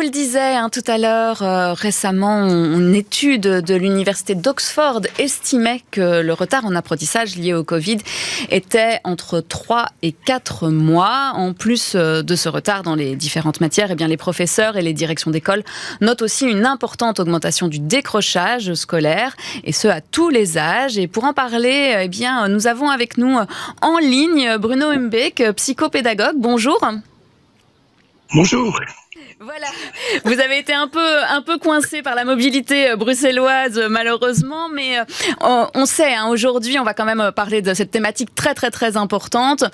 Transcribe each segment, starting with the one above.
le disait tout à l'heure, récemment, une étude de l'université d'Oxford estimait que le retard en apprentissage lié au Covid était entre 3 et 4 mois. En plus de ce retard dans les différentes matières, les professeurs et les directions d'école notent aussi une importante augmentation du décrochage scolaire, et ce à tous les âges. Et pour en parler, nous avons avec nous en ligne Bruno Humbeek, psychopédagogue. Bonjour. Bonjour. Voilà, vous avez été un peu coincé par la mobilité bruxelloise malheureusement, mais on sait, aujourd'hui on va quand même parler de cette thématique très très très importante.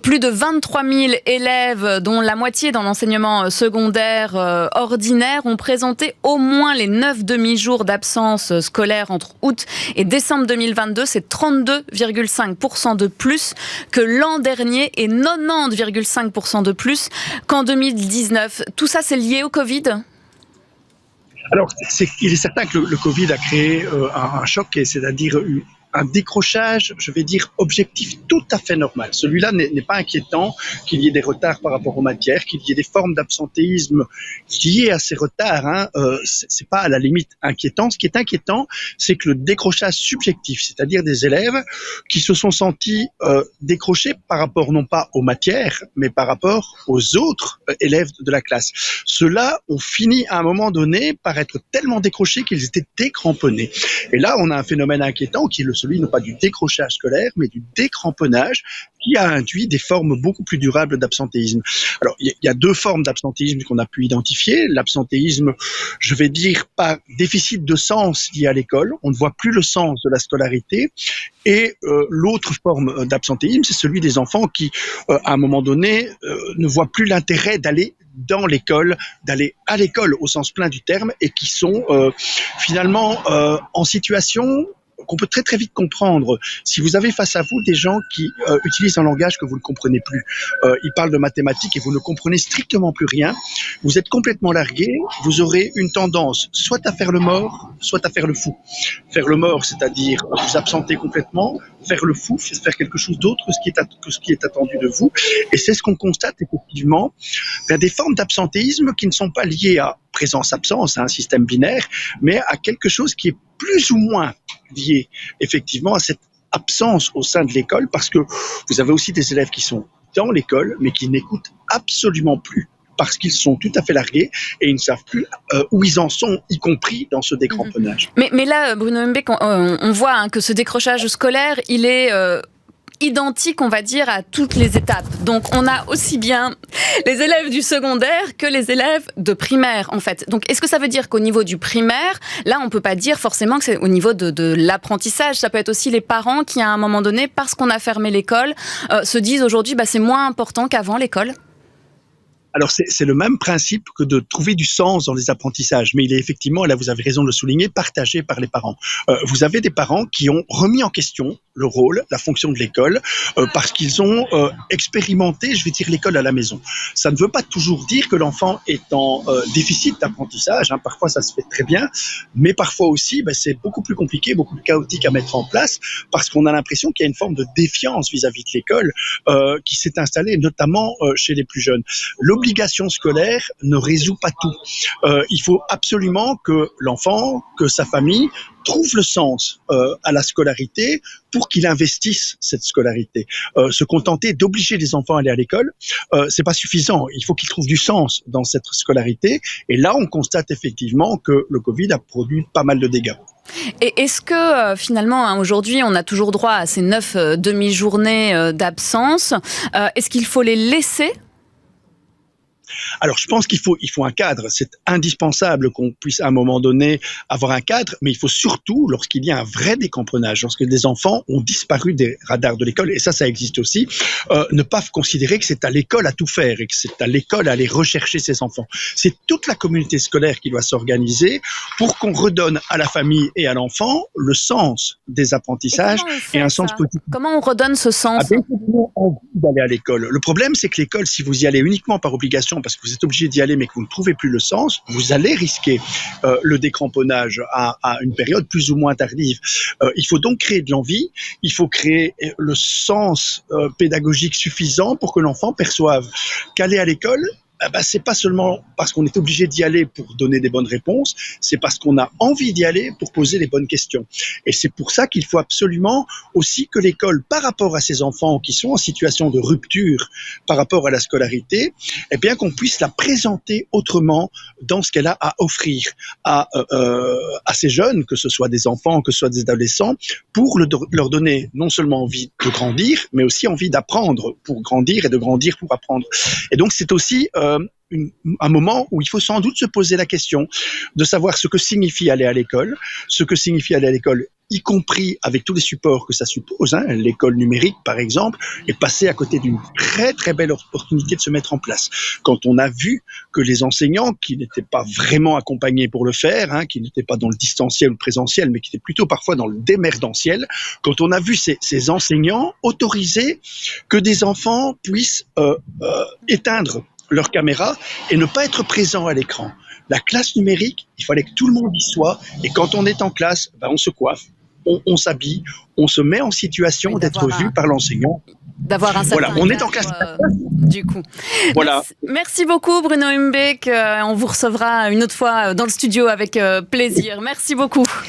Plus de 23 000 élèves, dont la moitié dans l'enseignement secondaire ordinaire, ont présenté au moins les 9 demi-jours d'absence scolaire entre août et décembre 2022. C'est 32,5% de plus que l'an dernier et 90,5% de plus qu'en 2019. Tout ça, c'est lié au Covid ? Alors, il est certain que le Covid a créé un choc, c'est-à-dire un décrochage, je vais dire, objectif tout à fait normal. Celui-là n'est pas inquiétant qu'il y ait des retards par rapport aux matières, qu'il y ait des formes d'absentéisme liées à ces retards. C'est pas à la limite inquiétant. Ce qui est inquiétant, c'est que le décrochage subjectif, c'est-à-dire des élèves qui se sont sentis décrochés par rapport non pas aux matières, mais par rapport aux autres élèves de la classe. Ceux-là ont fini à un moment donné par être tellement décrochés qu'ils étaient décramponnés. Et là, on a un phénomène inquiétant qui est celui non pas du décrochage scolaire, mais du décramponnage, qui a induit des formes beaucoup plus durables d'absentéisme. Alors, il y a deux formes d'absentéisme qu'on a pu identifier. L'absentéisme, je vais dire, par déficit de sens lié à l'école. On ne voit plus le sens de la scolarité. Et l'autre forme d'absentéisme, c'est celui des enfants qui, à un moment donné, ne voient plus l'intérêt d'aller dans l'école, d'aller à l'école au sens plein du terme, et qui sont finalement en situation qu'on peut très très vite comprendre. Si vous avez face à vous des gens qui utilisent un langage que vous ne comprenez plus, ils parlent de mathématiques et vous ne comprenez strictement plus rien, vous êtes complètement largué, vous aurez une tendance soit à faire le mort, soit à faire le fou. Faire le mort, c'est-à-dire vous absenter complètement, faire le fou, c'est faire quelque chose d'autre que ce qui est attendu de vous. Et c'est ce qu'on constate effectivement, des formes d'absentéisme qui ne sont pas liées à présence-absence, à un système binaire, mais à quelque chose qui est plus ou moins lié effectivement à cette absence au sein de l'école, parce que vous avez aussi des élèves qui sont dans l'école, mais qui n'écoutent absolument plus, parce qu'ils sont tout à fait largués et ils ne savent plus où ils en sont, y compris dans ce décramponnage. Mais là, Bruno Humbeek, on voit que ce décrochage scolaire, il est identique, on va dire, à toutes les étapes. Donc, on a aussi bien les élèves du secondaire que les élèves de primaire, en fait. Donc, est-ce que ça veut dire qu'au niveau du primaire, là, on peut pas dire forcément que c'est au niveau de l'apprentissage. Ça peut être aussi les parents qui, à un moment donné, parce qu'on a fermé l'école, se disent aujourd'hui, c'est moins important qu'avant l'école. Alors, c'est le même principe que de trouver du sens dans les apprentissages, mais il est effectivement, là vous avez raison de le souligner, partagé par les parents. Vous avez des parents qui ont remis en question le rôle, la fonction de l'école, parce qu'ils ont expérimenté, je vais dire, l'école à la maison. Ça ne veut pas toujours dire que l'enfant est en déficit d'apprentissage, parfois ça se fait très bien, mais parfois aussi c'est beaucoup plus compliqué, beaucoup plus chaotique à mettre en place, parce qu'on a l'impression qu'il y a une forme de défiance vis-à-vis de l'école qui s'est installée, notamment chez les plus jeunes. L'obligation scolaire ne résout pas tout. Il faut absolument que l'enfant, que sa famille trouve le sens à la scolarité pour qu'il investisse cette scolarité. Se contenter d'obliger les enfants à aller à l'école, c'est pas suffisant. Il faut qu'ils trouvent du sens dans cette scolarité. Et là, on constate effectivement que le Covid a produit pas mal de dégâts. Et est-ce que finalement, aujourd'hui, on a toujours droit à ces 9 demi-journées d'absence ? Est-ce qu'il faut les laisser ? Alors, je pense qu'il faut un cadre. C'est indispensable qu'on puisse à un moment donné avoir un cadre, mais il faut surtout, lorsqu'il y a un vrai décramponnage, lorsque des enfants ont disparu des radars de l'école, et ça existe aussi, ne pas considérer que c'est à l'école à tout faire et que c'est à l'école à aller rechercher ces enfants. C'est toute la communauté scolaire qui doit s'organiser pour qu'on redonne à la famille et à l'enfant le sens des apprentissages et un sens positif. Comment on redonne ce sens ? Envie d'aller à l'école. Le problème, c'est que l'école, si vous y allez uniquement par obligation, parce que vous êtes obligé d'y aller, mais que vous ne trouvez plus le sens, vous allez risquer le décramponnage à une période plus ou moins tardive. Il faut donc créer de l'envie, il faut créer le sens pédagogique suffisant pour que l'enfant perçoive qu'aller à l'école, c'est pas seulement parce qu'on est obligé d'y aller pour donner des bonnes réponses, c'est parce qu'on a envie d'y aller pour poser les bonnes questions. Et c'est pour ça qu'il faut absolument aussi que l'école, par rapport à ces enfants qui sont en situation de rupture par rapport à la scolarité, eh bien qu'on puisse la présenter autrement dans ce qu'elle a à offrir à ces jeunes, que ce soit des enfants, que ce soit des adolescents, pour leur donner non seulement envie de grandir, mais aussi envie d'apprendre pour grandir et de grandir pour apprendre. Et donc c'est aussi un moment où il faut sans doute se poser la question de savoir ce que signifie aller à l'école, y compris avec tous les supports que ça suppose, l'école numérique par exemple, et passer à côté d'une très très belle opportunité de se mettre en place. Quand on a vu que les enseignants, qui n'étaient pas vraiment accompagnés pour le faire, qui n'étaient pas dans le distanciel ou le présentiel, mais qui étaient plutôt parfois dans le démerdentiel, quand on a vu ces enseignants autoriser que des enfants puissent éteindre leur caméra et ne pas être présent à l'écran. La classe numérique, il fallait que tout le monde y soit, et quand on est en classe, on se coiffe, on s'habille, on se met en situation d'être vu par l'enseignant. D'avoir un certain on est en classe. Du coup. Voilà. Merci beaucoup Bruno Humbeek. On vous recevra une autre fois dans le studio avec plaisir. Merci beaucoup.